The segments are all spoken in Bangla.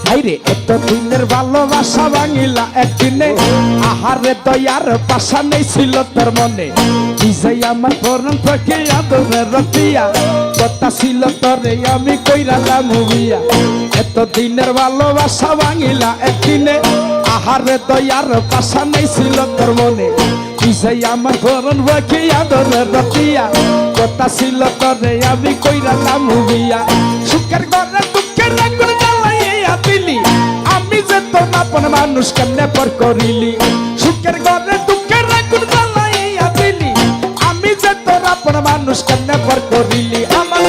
হাইরে এত দিনের ভালোবাসা ভাঙিলা একদিনে, আহারে দয়ার পাশা নেই ছিল তোর মনে, বিজয় আমার পরন থেকে আদরের রতিয়া, কথা ছিল তোরে আমি কইরালাম বিয়া। এত দিনের ভালোবাসা ভাঙিলা একদিনে, আহারে দয়ার পাশা নেই ছিল তোর মনে, বিজয় আমার পরন থেকে আদরের রতিয়া, কথা ছিল তোরে আমি কইরালাম বিয়া। সুখের ঘরে দুঃখের আগুন জ্বালাইয়া দিলি, আমি যে তোর আপন মানুষ কেমনে পর করিলি। সুখের ঘরে দুঃখের আগুন জ্বালাইয়া দিলি, আমি যে তোর আপন মানুষ কেমনে পর করিলি। আমার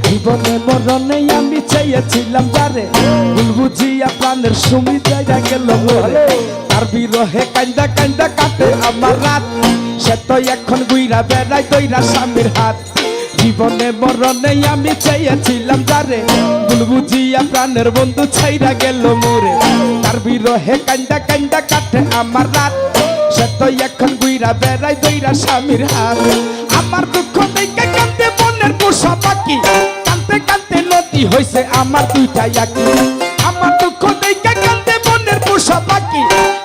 জীবনে মরণে আমি চাইয়াছিলাম যারে, ভুল বুঝিয়া প্রাণের সুমিতা গেল মরে, তার বিরহে কান্দা কান্দা কাটে আমার রাত, সে তো এখন গুইরা বেড়াই দইরা স্বামীর হাত। জীবনে মরণে আমি চাইয়াছিলাম যারে, ভুল বুঝিয়া প্রাণের বন্ধু ছাইরা গেল মরে, তার বিরহে কান্দা কান্দা কাটে আমার রাত, সে তো এখন গুইরা বেড়াই দইরা স্বামীর হাত। আমার দুঃখ দেখে কান্দে মনের পোষা পাখি, কান্দতে কান্দতে নদী হইছে আমার দুইটা আঁকি। আমার দুঃখ দেখে কান্দে মনের পোষা পাখি,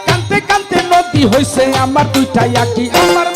কান্দতে কান্দতে নদী হইছে আমার দুইটা আঁকি। আমার